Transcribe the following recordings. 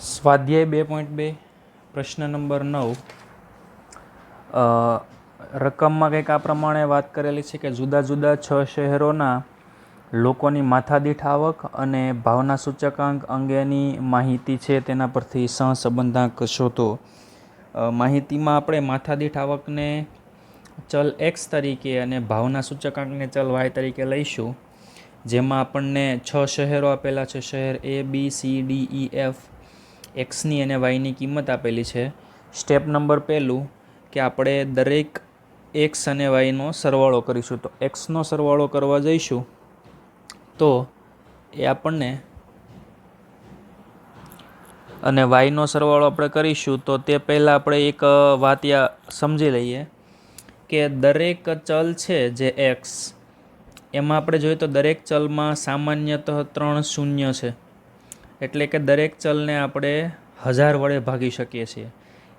સ્વાધ્યાય 2.2 પ્રશ્ન નંબર 9 રકમમાં કંઈક આ પ્રમાણે વાત કરેલી છે કે જુદા જુદા 6 શહેરોના લોકોની માથાદીઠ આવક અને ભાવના સૂચકાંક અંગેની માહિતી છે, તેના પરથી સહસંબંધાંક શોધો. માહિતીમાં આપણે માથાદીઠ આવકને ચલ એક્સ તરીકે અને ભાવના સૂચકાંકને ચલ વાય તરીકે લઈશું, જેમાં આપણને 6 શહેરો આપેલા છે. શહેર A, B, C, D, E, F. એક્સની અને વાયની કિંમત આપેલી છે. સ્ટેપ નંબર પહેલું કે આપણે દરેક એક્સ અને વાયનો સરવાળો કરીશું. તો એક્સનો સરવાળો કરવા જઈશું તો એ આપણને, અને વાયનો સરવાળો આપણે કરીશું તો તે પહેલાં આપણે એક વાત સમજી લઈએ કે દરેક ચલ છે જે એક્સ, એમાં આપણે જોઈએ તો દરેક ચલમાં સામાન્યતઃ 3 શૂન્ય છે. એટલે કે દરેક ચલને આપણે 1000 વડે ભાગી શકીએ છીએ.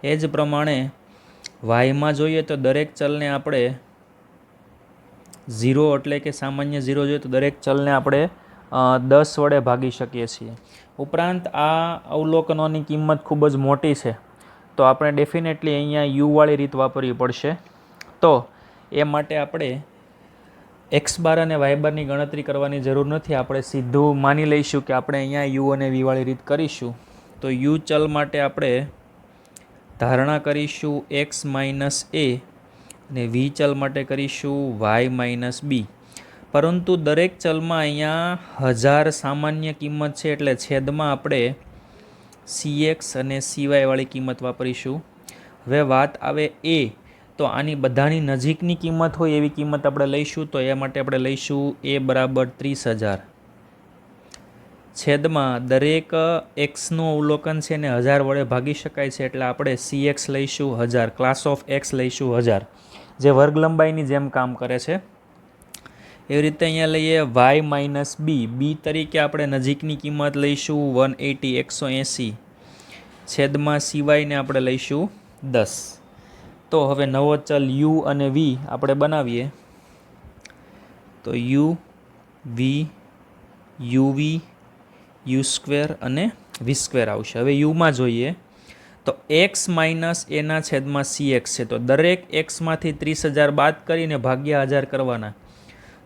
એ જ પ્રમાણે વાયમાં જોઈએ તો દરેક ચલને આપણે 0 એટલે કે સામાન્ય 0 જોઈએ તો દરેક ચલને આપણે 10 વડે ભાગી શકીએ છીએ. ઉપરાંત આ અવલોકનોની કિંમત ખૂબ જ મોટી છે, તો આપણે ડેફિનેટલી અહીંયા યુવાળી રીત વાપરવી પડશે. તો એ માટે આપણે એક્સ બાર અને વાય બારની ગણતરી કરવાની જરૂર નથી. આપણે સીધું માની લઈશું કે આપણે અહીંયા યુ અને વીવાળી રીત કરીશું. તો યુ ચલ માટે આપણે ધારણા કરીશું એક્સ માઇનસ એ અને વી ચલ માટે કરીશું વાય માઇનસ બી. પરંતુ દરેક ચલમાં અહીંયા 1000 સામાન્ય કિંમત છે, એટલે છેદમાં આપણે સી એક્સ અને સી વાયવાળી કિંમત વાપરીશું. હવે વાત આવે એ, તો આની બધાની નજીકની કિંમત હોય એવી કિંમત આપણે લઈશું. તો એ માટે આપણે લઈશું એ બરાબર 30,000 છેદમાં દરેક એક્સનું અવલોકન છે ને 1000 વડે ભાગી શકાય છે, એટલે આપણે સી એક્સ લઈશું 1000, ક્લાસ ઓફ એક્સ લઈશું 1000, જે વર્ગ લંબાઈની જેમ કામ કરે છે. એવી રીતે અહીંયા લઈએ વાય માઇનસ બી. બી તરીકે આપણે નજીકની કિંમત લઈશું 180 છેદમાં સી વાયને આપણે લઈશું 10. તો હવે નવો ચલ યુ અને વી આપણે બનાવીએ. તો U V, UV, U square અને વી સ્ક્વેર આવશે. હવે યુમાં જોઈએ તો એક્સ માઇનસ એના છેદમાં સી એક્સ છે, તો દરેક એક્સમાંથી 30,000 બાદ કરીને ભાગ્યા 1000 કરવાના.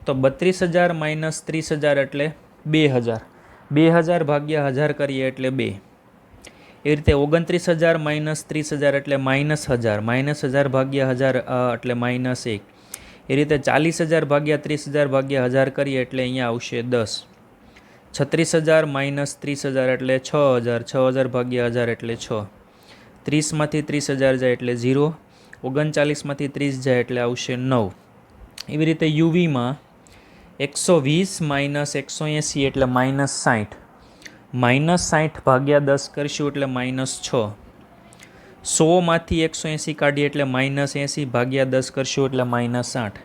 તો 32,000 માઇનસ 30,000 એટલે 2,000. 2,000 ભાગ્યા 1000 કરીએ એટલે 2. એ રીતે 29,000 માઇનસ 30,000 એટલે -1000. -1000 ભાગ્યા 1000 એટલે -1. એ રીતે 40,000 ભાગ્યા 30,000 ભાગ્યા 1000 કરીએ એટલે અહીંયા આવશે 10. 36,000 માઇનસ 30,000 એટલે 6,000. 6,000 ભાગ્યા 1000 એટલે 6. 30માંથી 30,000 જાય એટલે 0. 39માંથી 30 જાય એટલે આવશે 9. એવી રીતે યુવીમાં 120 માઇનસ 180 એટલે -60. -60 ભાગ્યા 10 કરીશું એટલે -6. 100માંથી 180 કાઢીએ એટલે -80 ભાગ્યા 10 કરશું એટલે -8.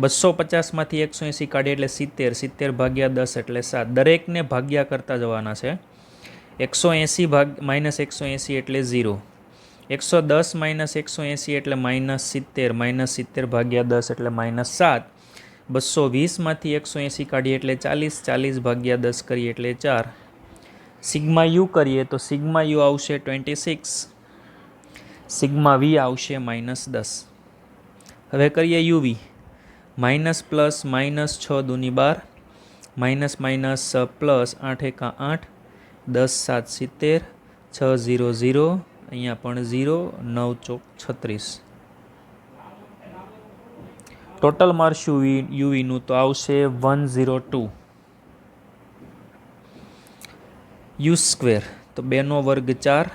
250માંથી 180 કાઢીએ એટલે 70. 70 ભાગ્યા 10 એટલે 7. દરેકને ભાગ્યા કરતા જવાના છે. 180 માઇનસ 180 એટલે 0. 110 માઇનસ 180 એટલે -70. -70 ભાગ્યા 10 એટલે -7. 220માંથી 180 કાઢીએ એટલે 40. 40 ભાગ્યા 10 કરીએ એટલે 4. સિગ્મા યુ કરીએ તો સિગ્મા યુ આવશે 26. સિગ્મા વી આવશે -10. હવે કરીએ UV. Minus plus minus 6 દૂની 12, minus minus plus 8 એકા 8, 10 7 70, 6 0 0, અહીંયા પણ 0, 9 ચોક 36. ટોટલ મારશું યુવીનું તો આવશે 102. યુ સ્ક્વેર તો 2નો વર્ગ 4,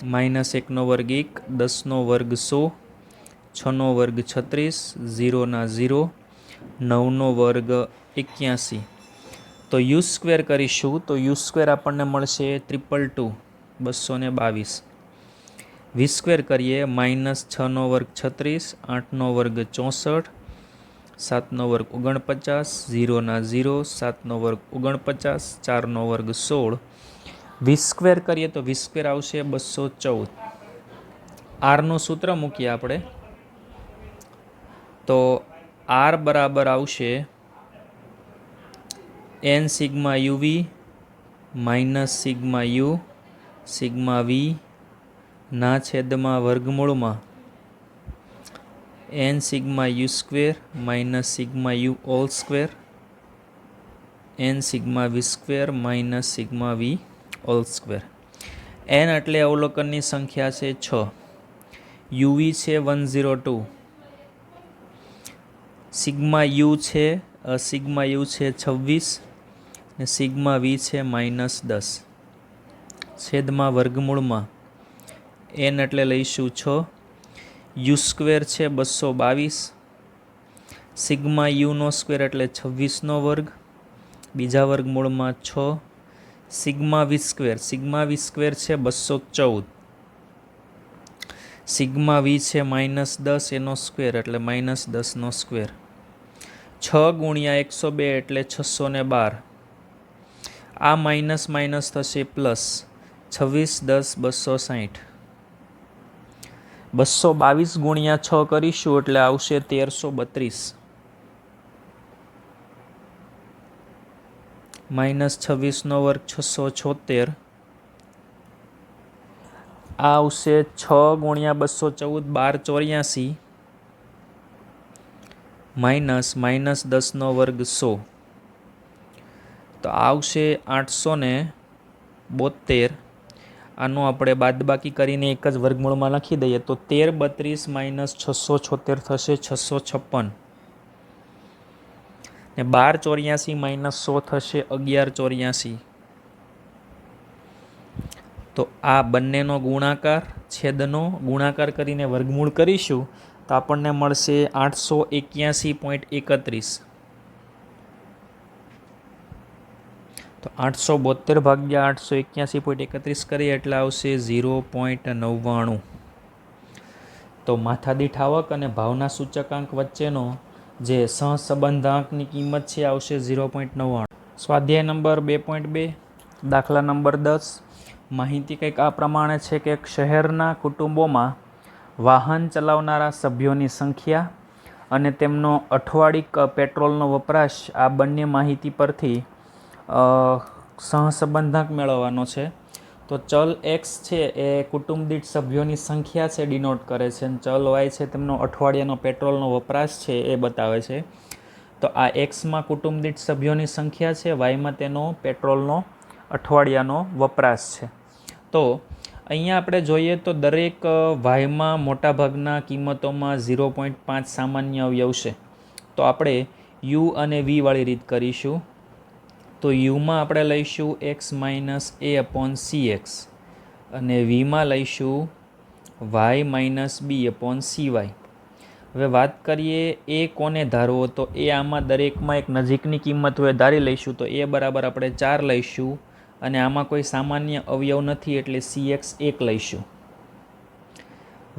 -1નો વર્ગ 1, 10નો વર્ગ 100, 6નો વર્ગ 36, 0ના 0, 9નો વર્ગ 81. તો યુ સ્ક્વેર કરીશું તો યુ સ્ક્વેર આપણને મળશે 222, 222. વી સ્ક્વેર કરીએ -6નો વર્ગ 36, 8નો વર્ગ 64, 7નો વર્ગ 49, 0ના 0, 7નો વર્ગ 49, 4નો વર્ગ 16. વી સ્ક્વેર કરીએ તો વી સ્ક્વેર આવશે 214. આરનું સૂત્ર મૂકીએ આપણે તો આર બરાબર આવશે n sigma U V minus sigma U sigma V ના છેદમાં વર્ગમૂળમાં N sigma U square minus sigma U all square N sigma V square minus sigma V all square. N એટલે અવલોકનની સંખ્યા છે 6, યુવી છે 102, સિગ્મા યુ છે 26 ને સિગ્મા વી છે -10 છેદમાં વર્ગમૂળમાં એન એટલે લઈશું 6, યુ સ્ક્વેર છે 222, સિગ્મા યુનો સ્ક્વેર એટલે 26નો વર્ગ બીજા વર્ગમૂળમાં 6, સિગ્મા વી સ્ક્વેર છે 214, સિગ્મા વી છે -10 એનો સ્ક્વેર એટલે -10નો સ્ક્વેર, 6 ગુણ્યા 102 એટલે 612, આ માઇનસ માઇનસ થશે પ્લસ, 26 10 260, 222 ગુણ્યા 6 કરીશું એટલે આવશે 1332 -26નો વર્ગ 676, આ આવશે 6 ગુણ્યા 214 12 84 -10નો વર્ગ 100, તો આવશે 872. આનું આપણે બાદબાકી કરીને એક જ વર્ગમૂળમાં લખી દઈએ તો 1332 -676 થશે 656 ને 1284 -100 થશે 1184. તો આ બંનેનો ગુણાકાર છેદનો ગુણાકાર કરીને વર્ગમૂળ કરીશું તો આપણને મળશે 881.31. તો 872 ભાગ્યા 881.31 કરીએ એટલે આવશે 0.99. તો માથાદીઠ આવક અને ભાવના સૂચકાંક વચ્ચેનો જે સહસંબંધાંકની કિંમત છે આવશે 0.99. સ્વાધ્યાય નંબર 2.2 દાખલા નંબર 10. માહિતી કંઈક આ પ્રમાણે છે કે એક શહેરના કુટુંબોમાં વાહન ચલાવનારા સભ્યોની સંખ્યા અને તેમનો અઠવાડિક પેટ્રોલનો વપરાશ આ બંને માહિતી પરથી સહસંબંધાંક મેળવવાનો છે. તો ચલ એક્સ છે એ કુટુંબ દીઠ સભ્યોની સંખ્યા છે ડિનોટ કરે છે અને ચલ વાય છે તેમનો અઠવાડિયાનો પેટ્રોલનો વપરાશ છે એ બતાવે છે. તો આ એક્સમાં કુટુંબ દીઠ સભ્યોની સંખ્યા છે, વાયમાં તેનો પેટ્રોલનો અઠવાડિયાનો વપરાશ છે. તો અહીંયા આપણે જોઈએ તો દરેક વાયમાં મોટાભાગના કિંમતોમાં 0.5 સામાન્ય અવયવ છે. તો આપણે યુ અને વી વાળી રીત કરીશું. તો યુમાં આપણે લઈશું x - a/cx અને વીમાં લઈશું y - b/cy. હવે વાત કરીએ એ કોને ધારવો, તો એ આમાં દરેકમાં એક નજીકની કિંમત હોય ધારી લઈશું. તો એ બરાબર આપણે 4 લઈશું અને આમાં કોઈ સામાન્ય અવયવ નથી એટલે cx 1 લઈશું. y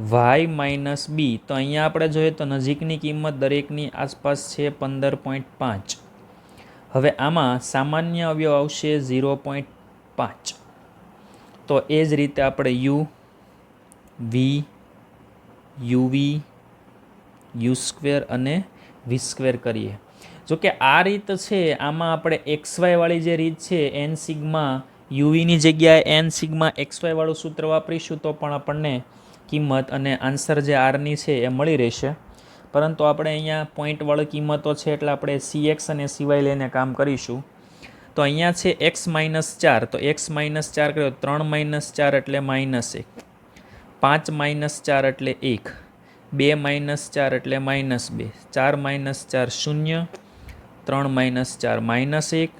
- b, તો અહીંયા આપણે જોઈએ તો નજીકની કિંમત દરેકની આસપાસ છે 15.5. હવે આમાં સામાન્ય અવયવ આવશે 0.5. તો એ જ રીતે આપણે U, V, UV, U square અને વી સ્ક્વેર કરીએ. જો કે આ રીત છે આમાં આપણે XY વાળી જે રીત છે એન સિગ્મા યુવીની જગ્યાએ એન સિગ્મા XY વાળું સૂત્ર વાપરીશું તો પણ આપણને કિંમત અને આન્સર જે આરની છે એ મળી રહેશે. પરંતુ આપણે અહીંયા પોઈન્ટવાળી કિંમતો છે એટલે આપણે CX અને CY લઈને કામ કરીશું. તો અહીંયા છે x - 4, તો x - 4 કર્યો 3 - 4 એટલે -1, 5 - 4 એટલે 1, 2 - 4 એટલે -2, 4 - 4 0, 3 - 4 -1, 6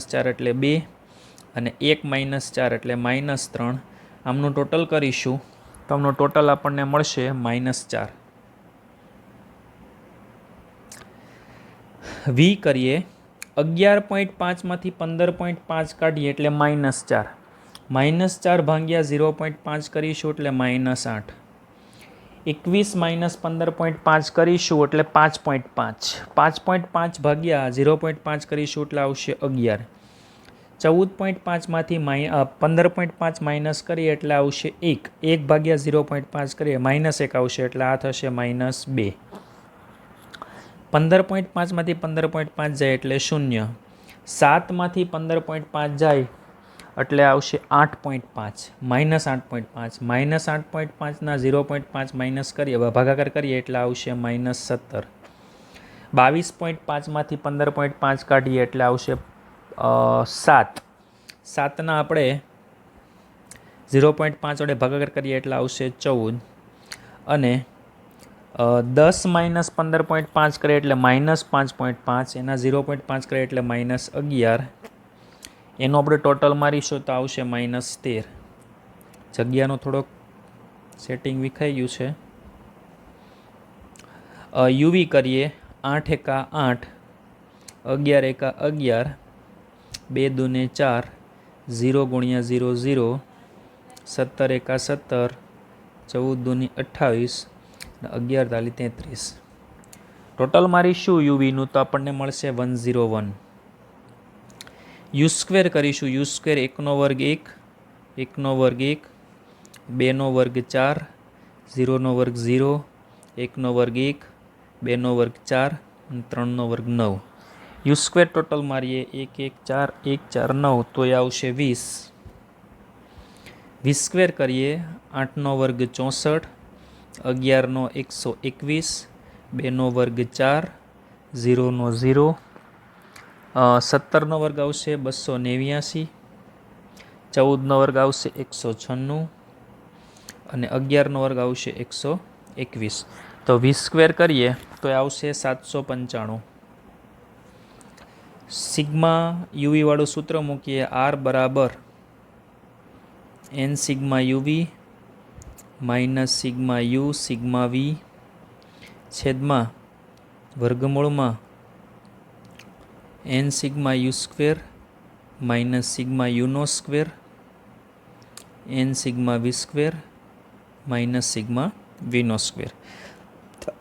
- 4 એટલે 2 અને 1 - 4 એટલે -3. આમનું ટોટલ કરીશું તો આમનું ટોટલ આપણને મળશે -4. વી કરીએ 11.5માંથી 15.5 કાઢીએ એટલે -4. -4 ભાગ્યા 0.5 કરીશું એટલે -8. 21 - 15.5 કરીશું એટલે 5.5. 5.5 ભાગ્યા 0.5 કરીશું એટલે આવશે 11. 14.5માંથી 15.5 માઇનસ કરીએ એટલે આવશે 1. 1 ભાગ્યા 0.5 કરીએ -1 આવશે એટલે આ થશે -2. 15.5માંથી 15.5 જાય એટલે 0. 7માંથી 15.5 જાય એટલે આવશે 8.5 -8.5 -8.5ના 0.5 માઇનસ કરીએ, ભાગાકાર કરીએ એટલે આવશે -17. 22.5માંથી 15.5 કાઢીએ એટલે આવશે 7. 7ના આપણે 0.5 વડે ભાગાકાર કરીએ એટલે આવશે 14. અને 10 માઇનસ 15.5 કરે એટલે -5.5, એના 0.5 કરે એટલે -11. એનો આપણે ટોટલ મારીશું તો આવશે -13. જગ્યાનો થોડોક સેટિંગ વિખાઈ ગયું છે. યુવી કરીએ 8 એકા 8, 11 એકા 11, 2 દૂને 4, 0 ગુણ્યા 0 0, 17 એકા 17, 14 દૂની 28, 11 તાલી 33. ટોટલ મારીશું યુવીનું તો આપણને મળશે 101. યુ સ્ક્વેર કરીશું. યુ સ્ક્વેર 1નો વર્ગ 1, 1નો વર્ગ 1, 2નો વર્ગ 4, 0નો વર્ગ 0, 1નો વર્ગ 1, 2નો વર્ગ 4 અને 3નો વર્ગ 9. યુ સ્ક્વેર ટોટલ મારીએ 1 1 4 1 4 9 તો એ આવશે 20. વી સ્ક્વેર કરીએ 8નો વર્ગ 64, 11નો 121, 2નો વર્ગ 4, 0નો 0, 17નો વર્ગ આવશે 289, 14નો વર્ગ આવશે 196 અને 11નો વર્ગ આવશે 121. તો વી સ્ક્વેર કરીએ તો એ આવશે 795. સિગ્મા યુવી વાળું સૂત્ર મૂકીએ. આર બરાબર n sigma U V minus sigma U sigma V છેદમાં વર્ગમૂળમાં n sigma U square minus sigma યુનો square n sigma V square minus sigma વીનો સ્ક્વેર.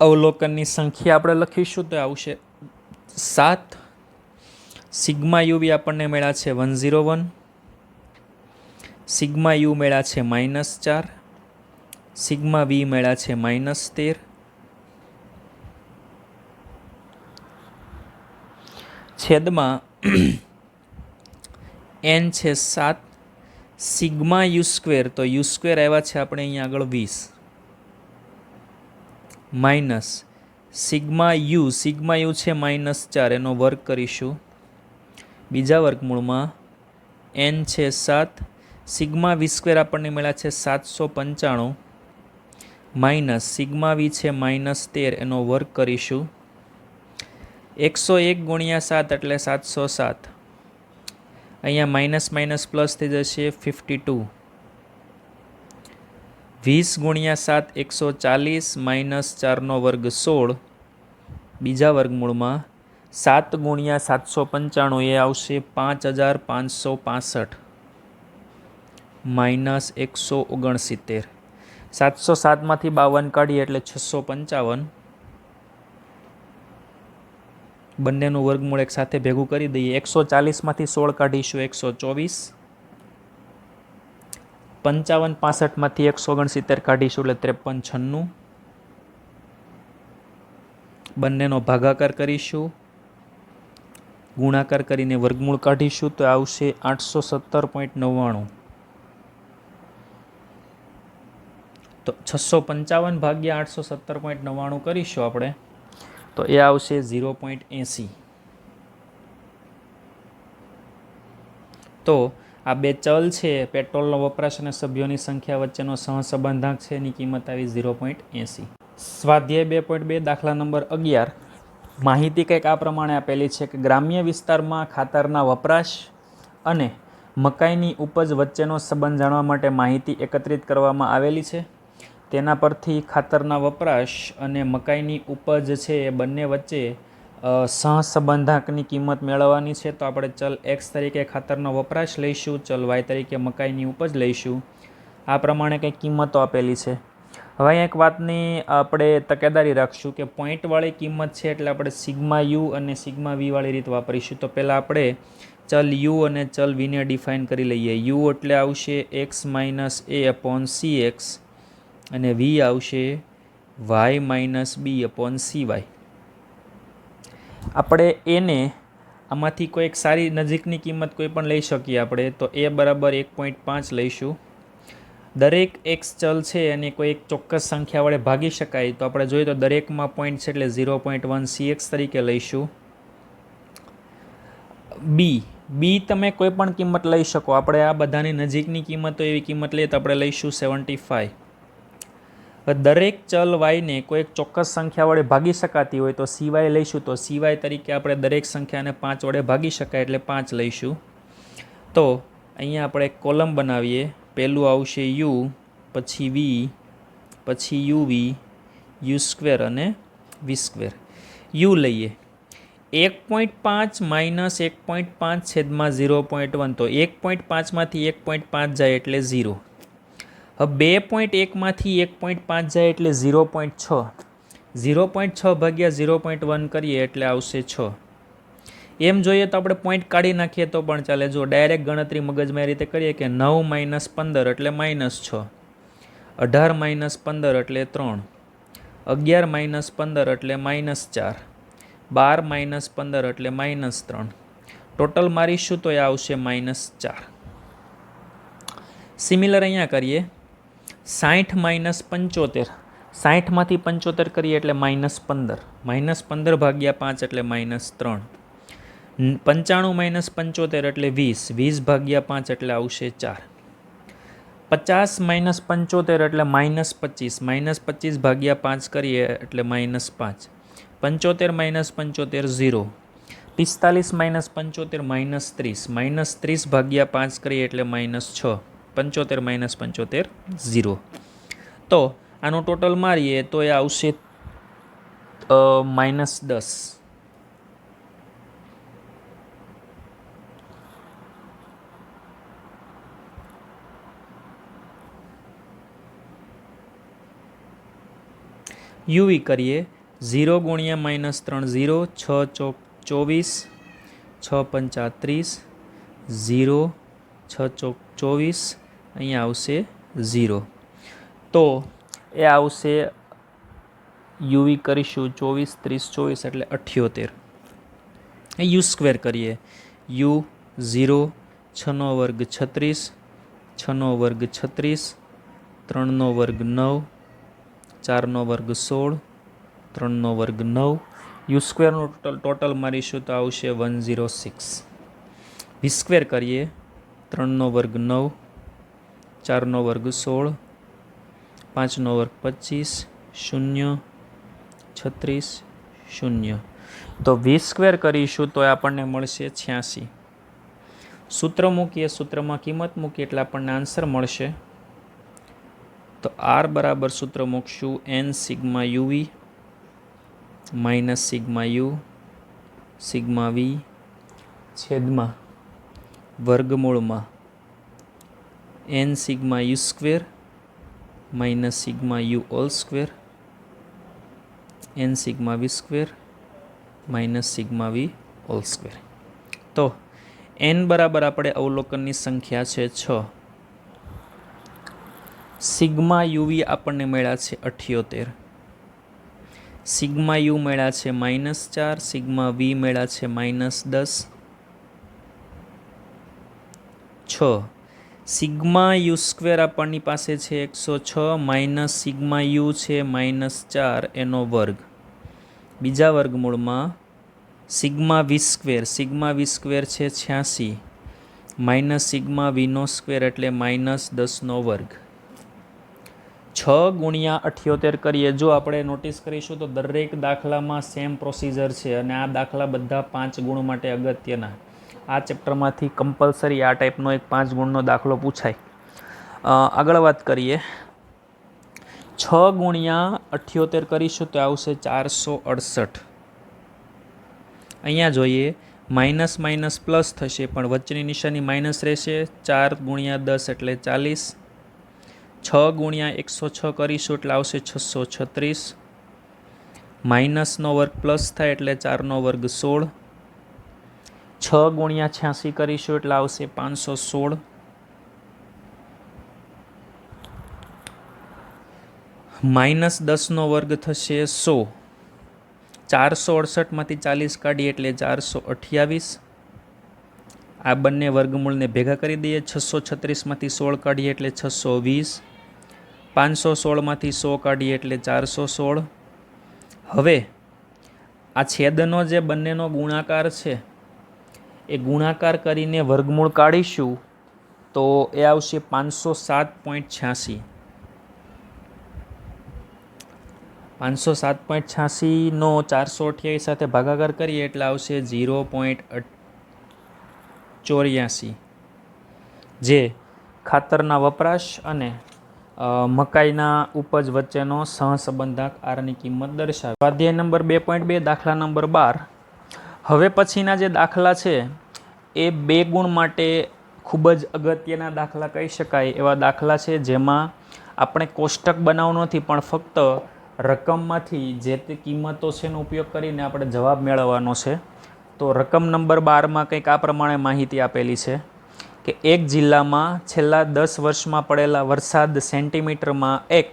અવલોકનની સંખ્યા આપણે લખીશું તો આવશે 7. સિગ્મા યુવી આપણને મળ્યા છે 101, સિગ્મા યુ મળ્યા છે -4, સિગ્મા વી મળ્યા છે -13, છેદમાં n છે 7, સિગ્મા યુ સ્ક્વેર તો યુ સ્ક્વેર આવ્યા છે આપણે અહીંયા આગળ 20, માઇનસ સિગ્મા યુ છે -4, એનો વર્ગ કરીશું. બીજા વર્ગમૂળમાં n છે 7, સિગ્મા વી સ્ક્વેર આપણને મળ્યા છે 795, માઇનસ સિગ્મા વી છે -13, એનો વર્ગ કરીશું. 101 ગુણ્યા 7 એટલે 707. અહીંયા માઇનસ માઇનસ પ્લસ થઈ જશે 52. 20 ગુણ્યા 7 140 માઇનસ 4નો વર્ગ 16. બીજા વર્ગમૂળમાં 7 ગુણ્યા 795 એ આવશે 5565 માઇનસ 169. 707માંથી 52 કાઢીએ એટલે 655. બંનેનું વર્ગમૂળ એક સાથે ભેગું કરી દઈએ. 140માંથી 16 કાઢીશું 124. 55 65માંથી 169 કાઢીશું એટલે 53 96. બંનેનો ભાગાકાર કરીશું, ગુણાકાર કરીને વર્ગમૂળ કાઢીશું તો આવશે 817.99. તો 655 ભાગ્યા 817.99 કરીશું આપણે તો એ આવશે 0.80. તો આ બે ચલ છે, પેટ્રોલનો વપરાશ અને સભ્યોની સંખ્યા વચ્ચેનો સહસંબંધાંક છે, એની કિંમત આવી 0.80. સ્વાધ્યાય 2.2 દાખલા નંબર 11. માહિતી કંઈક આ પ્રમાણે આપેલી છે કે ગ્રામ્ય વિસ્તારમાં ખાતરના વપરાશ અને મકાઈની ઉપજ વચ્ચેનો સંબંધ જાણવા માટે માહિતી એકત્રિત કરવામાં આવેલી છે. તેના પરથી ખાતરના વપરાશ અને મકાઈની ઉપજ છે એ બંને વચ્ચે સહસંબંધાંકની કિંમત મેળવવાની છે. તો આપણે ચલ x તરીકે ખાતરનો વપરાશ લઈશું, ચલ y તરીકે મકાઈની ઉપજ લઈશું. આ પ્રમાણે કંઈક કિંમતો આપેલી છે. હવે અહીંયા એક વાતની આપણે તકેદારી રાખશું કે પોઈન્ટવાળી કિંમત છે એટલે આપણે સિગ્મા યુ અને સિગ્મા વી વાળી રીત વાપરીશું. તો પહેલાં આપણે ચલ યુ અને ચલ વીને ડિફાઇન કરી લઈએ. યુ એટલે આવશે x minus a upon c x અને વી આવશે y minus b upon c y. આપણે એને આમાંથી કોઈ એક સારી નજીકની કિંમત કોઈ પણ લઈ શકીએ આપણે. તો એ બરાબર 1.5 લઈશું. દરેક એક્સ ચલ છે અને કોઈ એક ચોક્કસ સંખ્યા વડે ભાગી શકાય, તો આપણે જોઈએ તો દરેકમાં પોઈન્ટ છે એટલે 0.1 CX તરીકે લઈશું. બી તમે કોઈ પણ કિંમત લઈ શકો. આપણે આ બધાની નજીકની કિંમત હોય એવી કિંમત લઈએ તો આપણે લઈશું 75. દરેક ચલ વાયને કોઈ એક ચોક્કસ સંખ્યા વડે ભાગી શકાતી હોય તો CY લઈશું. તો CY તરીકે આપણે દરેક સંખ્યાને 5 વડે ભાગી શકાય એટલે 5 લઈશું. તો અહીંયા આપણે એક કોલમ બનાવીએ. પહેલું આવશે યુ, પછી વી, પછી યુવી, યુ સ્ક્વેર અને વી સ્ક્વેર. યુ લઈએ 1.5 માઇનસ 1.5 છેદમાં 0.1. તો 1.5માંથી 1.5 જાય એટલે 0. હવે 2.1માંથી 1.5 જાય એટલે 0.6. 0.6 ભાગ્યા 0.1 કરીએ એટલે આવશે 6. એમ જોઈએ તો આપણે પોઈન્ટ કાઢી નાખીએ તો પણ ચાલે. જો ડાયરેક્ટ ગણતરી મગજમાં એ રીતે કરીએ કે 9 માઇનસ 15 એટલે -6, 18 માઇનસ 15 એટલે 3, 11 માઇનસ 15 એટલે -4, 12 માઇનસ 15 એટલે -3. ટોટલ મારીશું તો એ આવશે -4. સિમિલર અહીંયા કરીએ. 60 માઇનસ 75, 60માંથી 75 કરીએ એટલે -15, -15 ભાગ્યા 5 એટલે -3. 95 માઇનસ 75 એટલે 20, 20 ભાગ્યા 5 એટલે આવશે 4. 50 માઇનસ 75 એટલે -25, -25 ભાગ્યા 5 કરીએ એટલે -5. 75 માઇનસ 75 0. 45 માઇનસ 75 -30, -30 ભાગ્યા 5 કરીએ એટલે -6. 75 માઇનસ 75 0. તો આનું ટોટલ મારીએ તો એ આવશે -10. યુવી કરીએ. 0 ગુણ્યા -3 0, 6 ચોક 24, 6 પંચા 30, 0, 6 ચોક 24, અહીંયા આવશે 0. તો એ આવશે યુવી કરીશું 24, 30, 24 એટલે 78. યુ સ્ક્વેર કરીએ. યુ 0, 6નો વર્ગ 36, 6નો વર્ગ 36, 3નો વર્ગ 9, 4નો વર્ગ 16, 3નો વર્ગ 9. યુ સ્ક્વેરનું ટોટલ મારીશું તો આવશે 106. વી સ્ક્વેર કરીએ. 3નો વર્ગ 9, 4નો વર્ગ 16, 5નો વર્ગ 25, 0, 36, 0. તો વી સ્ક્વેર કરીશું તો આપણને મળશે 86. સૂત્ર મૂકીએ, સૂત્રમાં કિંમત મૂકીએ એટલે આપણને આન્સર મળશે. તો આર બરાબર સૂત્ર મૂકશું n sigma U V minus sigma U sigma V છેદમાં વર્ગમૂળમાં n sigma U square minus sigma U all square n sigma V square minus sigma V all square. તો n બરાબર આપણે અવલોકનની સંખ્યા છે 6. સિગ્મા યુવી આપણને મળ્યા છે 78, સિગ્મા યુ મળ્યા છે -4, સિગ્મા વી મળ્યા છે -10, 6. સિગ્મા યુ સ્ક્વેર આપણની પાસે છે 106 માઇનસ સિગ્મા યુ છે -4 એનો વર્ગ. બીજા વર્ગમૂળમાં સિગ્મા વી સ્ક્વેર છે 86 માઇનસ સિગ્મા વીનો સ્ક્વેર એટલે -10નો વર્ગ. 6 ગુણ્યા 78 કરીએ. જો આપણે નોટિસ કરીશું તો દરેક દાખલામાં સેમ પ્રોસિજર છે અને આ દાખલા બધા 5 ગુણ માટે અગત્યના. આ ચેપ્ટરમાંથી કમ્પલસરી આ ટાઈપનો એક 5 ગુણનો દાખલો પૂછાય. આગળ વાત કરીએ. 6 ગુણ્યા 78 કરીશું તો આવશે 468. અહીંયા જોઈએ માઇનસ માઇનસ પ્લસ થશે પણ વચ્ચેની નિશાની માઇનસ રહેશે. 4 ગુણ્યા 10 એટલે 40. 6 ગુણ્યા 106 કરીશું એટલે આવશે 636. માઇનસનો વર્ગ પ્લસ થાય એટલે 4નો વર્ગ 16. 6 ગુણ્યા 86 કરીશું એટલે આવશે 516. -10નો વર્ગ થશે 100. 468માંથી 40 કાઢીએ એટલે 428. આ બંને વર્ગમૂળને ભેગા કરી દઈએ. 636માંથી 16 કાઢીએ એટલે 620. 516માંથી 100 કાઢીએ એટલે 416. હવે આ છેદનો જે બંનેનો ગુણાકાર છે એ ગુણાકાર કરીને વર્ગમૂળ કાઢીશું તો એ આવશે 507.86. 507.86નો 428 સાથે ભાગાકાર કરીએ એટલે આવશે 0.84, જે ખાતરના વપરાશ અને મકાઈના ઉપજ વચ્ચેનો સહસંબંધાંક આરની કિંમત દર્શાવે. સ્વાધ્યાય નંબર 2.2 દાખલા નંબર 12. હવે પછીના જે દાખલા છે એ 2 ગુણ માટે ખૂબ જ અગત્યના દાખલા કહી શકાય એવા દાખલા છે, જેમાં આપણે કોષ્ટક બનાવવાનો નથી પણ ફક્ત રકમમાંથી જે તે કિંમતો છે એનો ઉપયોગ કરીને આપણે જવાબ મેળવવાનો છે. તો રકમ નંબર 12માં કંઈક આ પ્રમાણે માહિતી આપેલી છે કે એક જિલ્લામાં છેલ્લા 10 વર્ષમાં પડેલા વરસાદ સેન્ટીમીટરમાં x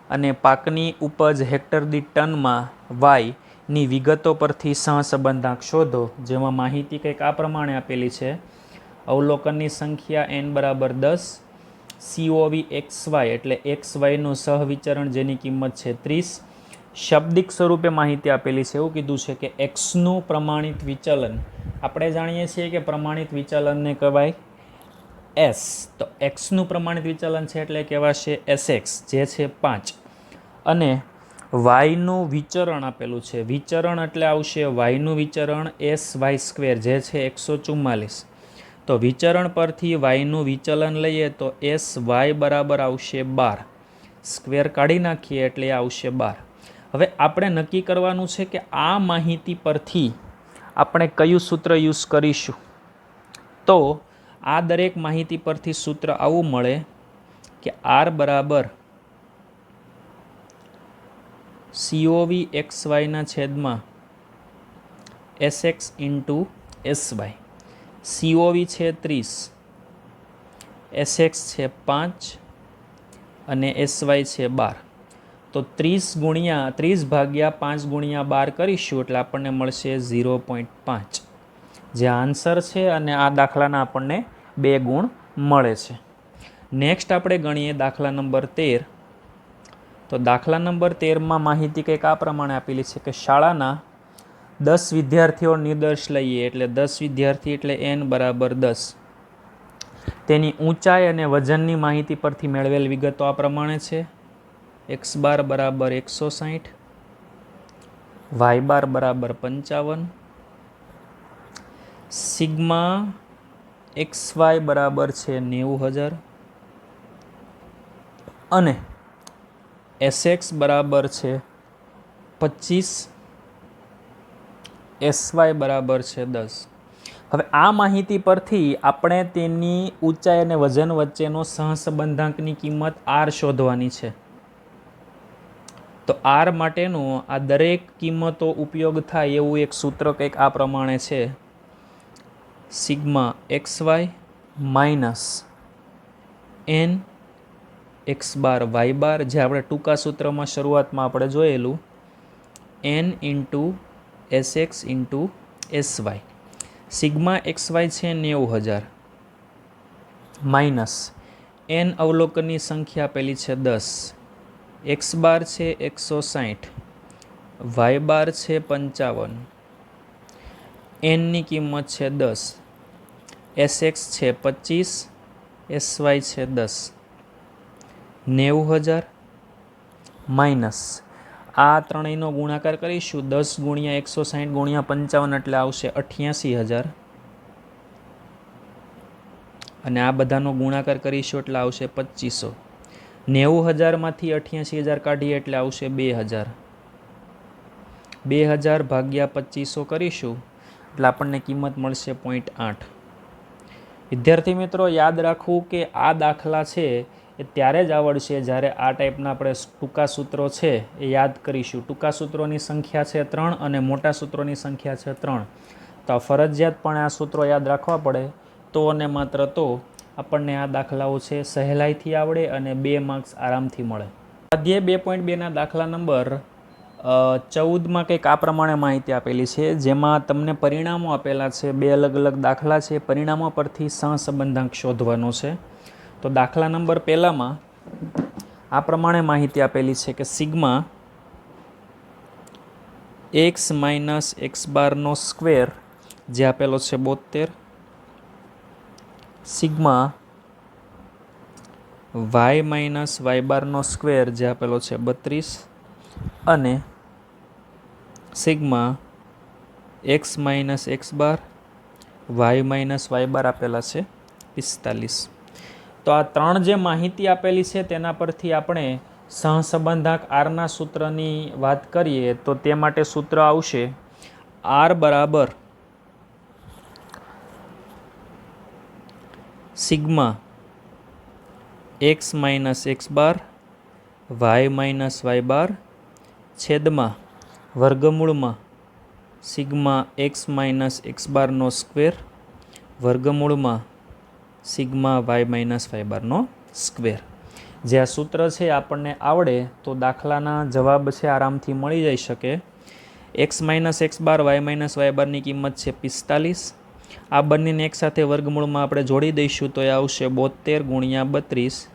અને પાકની ઉપજ હેક્ટર દીઠ ટનમાં y ની વિગતો પરથી સહસંબંધાંક શોધો. જેમાં માહિતી કંઈક આ પ્રમાણે આપેલી છે. અવલોકનની સંખ્યા n બરાબર 10, COV XY એટલે XYનું સહવિચરણ જેની કિંમત છે 30. શાબ્દિક સ્વરૂપે માહિતી આપેલી છે. એવું કીધું છે કે xનું પ્રમાણિત વિચલન, આપણે જાણીએ છીએ કે પ્રમાણિત વિચલનને કહેવાય S. તો xનું પ્રમાણિત વિચલન છે એટલે કહેવાશે SX, જે છે 5. અને yનું વિચરણ આપેલું છે. વિચરણ એટલે આવશે yનું વિચરણ SY², જે છે 144. તો વિચરણ પરથી yનું વિચલન લઈએ તો SY બરાબર આવશે 12. સ્ક્વેર કાઢી નાખીએ એટલે આવશે 12. હવે આપણે નક્કી કરવાનું છે કે આ માહિતી પરથી આપણે કયું સૂત્ર યુઝ કરીશું. તો આ દરેક માહિતી પરથી સૂત્ર આવું મળે કે R બરાબર COV XYના છેદમાં SX ઇન્ટુ SY. COV છે 30, SX છે 5 અને SY છે 12. તો 30 ભાગ્યા 5 ગુણ્યા 12 કરીશું એટલે આપણને મળશે 0.5, જે આન્સર છે. અને આ દાખલાના આપણને 2 ગુણ મળે છે. નેક્સ્ટ આપણે ગણીએ દાખલા નંબર 13. તો દાખલા નંબર 13માં માહિતી કંઈક આ પ્રમાણે આપેલી છે કે શાળાના 10 વિદ્યાર્થીઓ નિર્દર્શ લઈએ એટલે 10 વિદ્યાર્થી એટલે n બરાબર 10. તેની ઊંચાઈ અને વજનની માહિતી પરથી મેળવેલ વિગતો આ પ્રમાણે છે. x બાર બરાબર 160, y બાર બરાબર 55, સિગ્મા xy બરાબર છે 90,000 અને SX બરાબર છે 25, SY બરાબર છે 10. હવે આ માહિતી પરથી આપણે તેની ઊંચાઈ અને વજન વચ્ચેનો સહસંબંધાંકની કિંમત R શોધવાની છે. તો R માટેનો આ દરેક કિંમતો ઉપયોગ થાય એવું એક સૂત્ર કંઈક આ પ્રમાણે છે. Sigma XY minus n x બાર y બાર, જે આપણે ટૂંકા સૂત્રમાં શરૂઆતમાં આપણે જોયેલું, n into SX into SY. Sigma XY છે 90,000 માઇનસ n અવલોકનની સંખ્યા આપેલી છે 10, x બાર છે 160, y બાર છે 55, n ની કિંમત છે 10, SX છે 25, SY છે 10. 90,000 માઇનસ આ ત્રણેયનો ગુણાકાર કરીશું. 10 ગુણ્યા 160 ગુણ્યા 55 એટલે આવશે 88,000 અને આ બધાનો ગુણાકાર કરીશું એટલે આવશે 2500. 90,000માંથી 88,000 કાઢીએ એટલે આવશે 2,000. 2,000 ભાગ્યા 2500 કરીશું એટલે આપણને કિંમત મળશે 0.8. વિદ્યાર્થી મિત્રો, યાદ રાખવું કે આ દાખલા છે એ ત્યારે જ આવડશે જ્યારે આ ટાઈપના આપણે ટૂંકા સૂત્રો છે એ યાદ કરીશું. ટૂંકા સૂત્રોની સંખ્યા છે 3 અને મોટા સૂત્રોની સંખ્યા છે 3. તો ફરજિયાતપણે આ સૂત્રો યાદ રાખવા પડે, તો અને માત્ર તો આપણને આ દાખલાઓ છે સહેલાઈથી આવડે અને 2 માર્ક્સ આરામથી મળે. સ્વાધ્યાય 2.2ના દાખલા નંબર 14માં કંઈક આ પ્રમાણે માહિતી આપેલી છે, જેમાં તમને પરિણામો આપેલા છે, 2 અલગ અલગ દાખલા છે, પરિણામો પરથી સહસંબંધાંક શોધવાનો છે. તો દાખલા નંબર પહેલામાં આ પ્રમાણે માહિતી આપેલી છે કે સિગ્મા x માઇનસ એક્સ બારનો સ્ક્વેર જે આપેલો છે 72, સિગ્મા y માઇનસ વાય બારનો સ્ક્વેર જે આપેલો છે 32 અને sigma x minus x bar y minus Y બાર આપેલા છે 45. તો આ ત્રણ જે માહિતી આપેલી છે તેના પરથી આપણે સહસંબંધાંક આરના સૂત્રની વાત કરીએ તો તે માટે સૂત્ર આવશે r બરાબર sigma x minus x bar y minus Y બાર છેદમાં વર્ગમૂળમાં સિગ્મા x માઇનસ એક્સ બારનો સ્ક્વેર વર્ગમૂળમાં સિગ્મા y માઇનસ વાય બારનો સ્ક્વેર. જે આ સૂત્ર છે આપણને આવડે તો દાખલાના જવાબ છે આરામથી મળી જઈ શકે. x minus x bar y minus Y બારની કિંમત છે 45. આ બંનેને એકસાથે વર્ગમૂળમાં આપણે જોડી દઈશું તો એ આવશે 72 ગુણ્યા 32.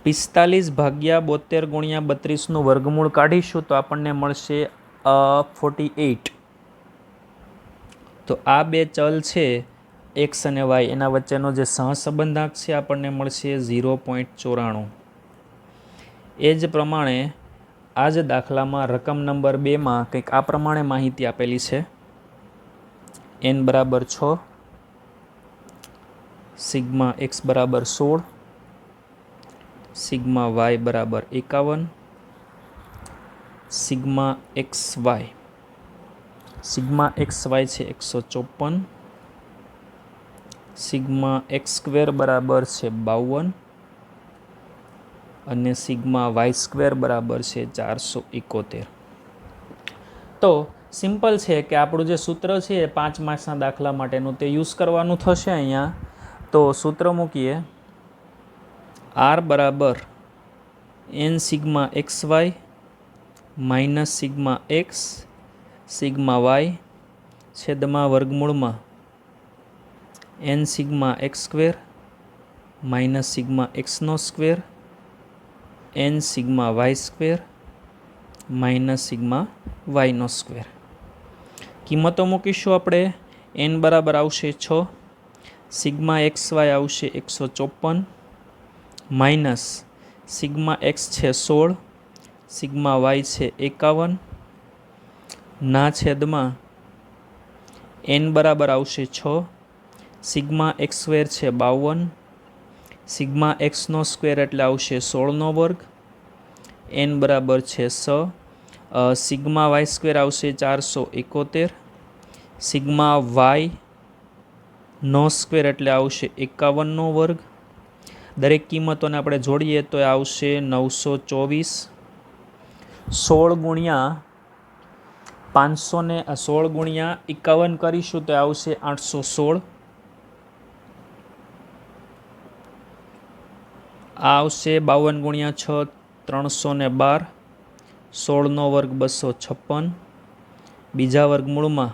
45 ભાગ્યા 72 ગુણ્યા 32નું વર્ગમૂળ કાઢીશું તો આપણને મળશે 48. તો આ બે ચલ છે એક્સ અને વાય, એના વચ્ચેનો જે સહસંબંધાંક છે આપણને મળશે 0.94. એ જ પ્રમાણે આ જ દાખલામાં રકમ નંબર 2માં કંઈક આ પ્રમાણે માહિતી આપેલી છે. n બરાબર 6, સિગ્મા x બરાબર 16, સિગ્મા y બરાબર 51, સિગ્મા xy છે 154, સિગ્મા x સ્ક્વેર બરાબર છે 52 અને સિગ્મા y સ્ક્વેર બરાબર છે 471. તો સિમ્પલ છે કે આપણું જે સૂત્ર છે એ 5 માર્ક્સના દાખલા માટેનું તે યુઝ કરવાનું થશે. અહીંયા તો સૂત્ર મૂકીએ r બરાબર n sigma X Y minus sigma X sigma Y છેદમાં વર્ગમૂળમાં n sigma X square minus sigma એક્સનો square n sigma Y square minus sigma વાયનો સ્ક્વેર. કિંમતો મૂકીશું આપણે. n બરાબર આવશે 6, સિગ્મા એક્સ વાય આવશે 154 માઇનસ સિગ્મા એક્સ છે 16, સિગ્મા વાય છે 51 ના છેદમાં n બરાબર આવશે 6, સિગ્મા એક્સ સ્ક્વેર છે 52, સિગ્મા એક્સનો સ્ક્વેર એટલે આવશે 16નો વર્ગ, n બરાબર છે 6, સિગ્મા વાય સ્ક્વેર આવશે 471, સિગ્મા વાય નો સ્ક્વેર એટલે આવશે 51નો વર્ગ. દરેક કિંમતોને આપણે જોડીએ તો આવશે 924. 16 ગુણ્યા 16 ગુણ્યા 51 કરીશું તો આવશે 816. આ આવશે 52 ગુણ્યા 6 312, 16નો વર્ગ 256. બીજા વર્ગમૂળમાં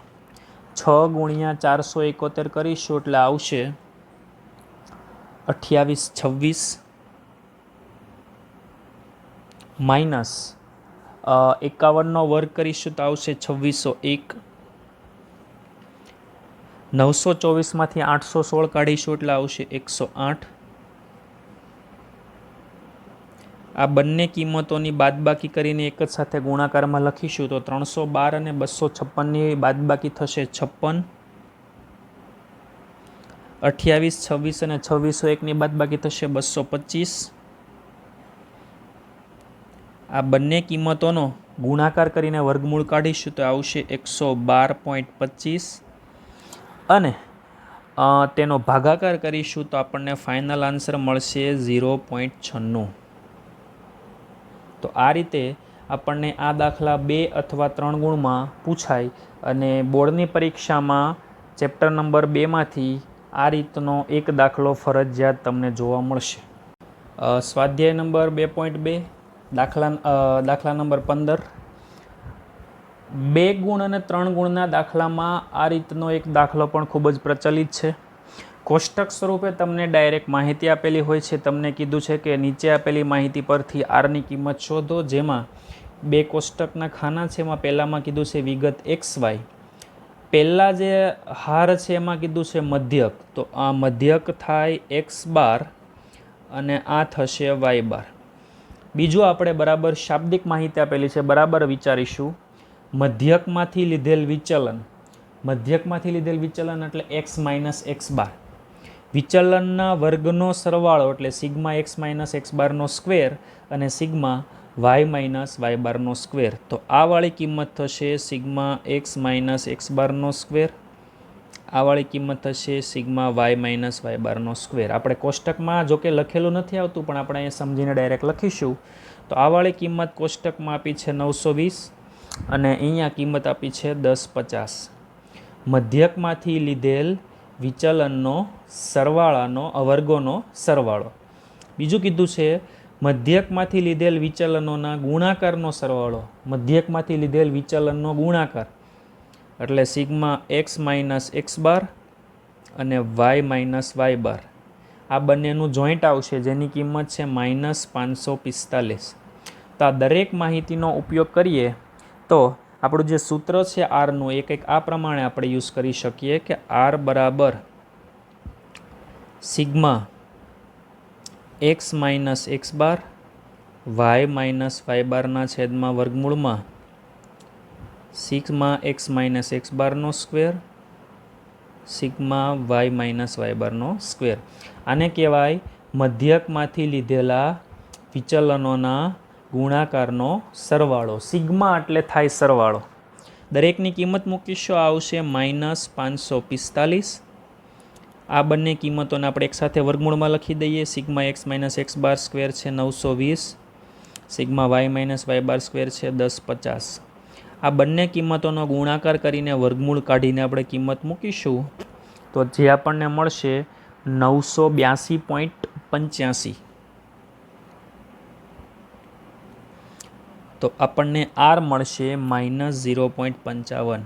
6 ગુણ્યા 471 કરીશું એટલે આવશે 2826 માઇનસ 51નો વર્ગ કરીશું તો આવશે 2601. 924માંથી 816 કાઢીશું એટલે આવશે 108. આ બંને કિંમતોની બાદબાકી કરીને એક જ સાથે ગુણાકારમાં લખીશું તો 312 અને 256ની બાદબાકી થશે 56. 28, 26 અને 2601ની બાદબાકી થશે 225. આ બંને કિંમતોનો ગુણાકાર કરીને વર્ગમૂળ કાઢીશું તો આવશે 112.25 અને તેનો ભાગાકાર કરીશું તો આપણને ફાઇનલ આન્સર મળશે 0.96. તો આ રીતે આપણને આ દાખલા 2 અથવા 3 ગુણમાં પૂછાય અને બોર્ડની પરીક્ષામાં ચેપ્ટર નંબર 2માંથી આ રીતનો એક દાખલો ફરજિયાત તમને જોવા મળશે. સ્વાધ્યાય નંબર 2.2 દાખલા નંબર 15 2 ગુણ અને 3 ગુણના દાખલામાં આ રીતનો એક દાખલો પણ ખૂબ જ પ્રચલિત છે. કોષ્ટક સ્વરૂપે તમને ડાયરેક્ટ માહિતી આપેલી હોય છે. તમને કીધું છે કે નીચે આપેલી માહિતી પરથી આરની કિંમત શોધો, જેમાં 2 કોષ્ટકના ખાના છે. એમાં પહેલામાં કીધું છે વિગત XY. પહેલાં જે હાર છે એમાં કીધું છે મધ્યક, તો આ મધ્યક થાય X બાર અને આ થશે Y બાર. બીજું આપણે બરાબર શાબ્દિક માહિતી આપેલી છે, બરાબર વિચારીશું. મધ્યકમાંથી લીધેલ વિચલન, મધ્યકમાંથી લીધેલ વિચલન એટલે x માઇનસ એક્સ બાર. વિચલનના વર્ગનો સરવાળો એટલે સિગ્મા x માઇનસ એક્સ બારનો સ્ક્વેર અને સિગ્મા y માઇનસ y બારનો સ્ક્વેર. તો આ વાળી કિંમત થશે સિગ્મા x માઇનસ એક્સ બારનો સ્ક્વેર, આ વાળી કિંમત થશે સિગ્મા y માઇનસ y બારનો સ્ક્વેર. આપણે કોષ્ટકમાં જોકે લખેલું નથી આવતું, પણ આપણે અહીંયા સમજીને ડાયરેક્ટ લખીશું. તો આ વાળી કિંમત કોષ્ટકમાં આપી છે 920 અને અહીંયા કિંમત આપી છે 1050. મધ્યકમાંથી લીધેલ વિચલનનો સરવાળાનો વર્ગોનો સરવાળો. બીજું કીધું છે મધ્યકમાંથી લીધેલ વિચલનોના ગુણાકારનો સરવાળો, મધ્યકમાંથી લીધેલ વિચલનનો ગુણાકાર એટલે sigma x minus x bar અને y માઇનસ y બાર. આ બંનેનું જોઈન્ટ આવશે જેની કિંમત છે -545. તો આ દરેક માહિતીનો ઉપયોગ કરીએ તો આપણું જે સૂત્ર છે આરનું એ કંઈક આ પ્રમાણે આપણે યુઝ કરી શકીએ કે આર બરાબર sigma x minus x bar y minus y બારના છેદમાં વર્ગમૂળમાં સિગ્મા x માઇનસ એક્સ બારનો square sigma y minus y બારનો સ્ક્વેર. આને કહેવાય મધ્યકમાંથી લીધેલા વિચલનોના ગુણાકારનો સરવાળો. સિગ્મા એટલે થાય સરવાળો. દરેકની કિંમત મૂકીશું, આવશે -545. આ બંને કિંમતોને આપણે એકસાથે વર્ગમૂળમાં લખી દઈએ. Sigma x minus x bar square છે 920, સિગ્મા y માઇનસ y બાર સ્ક્વેર છે 1050. આ બંને કિંમતોનો ગુણાકાર કરીને વર્ગમૂળ કાઢીને આપણે કિંમત મૂકીશું તો જે આપણને મળશે 982.85. તો આપણને આર મળશે -0.55.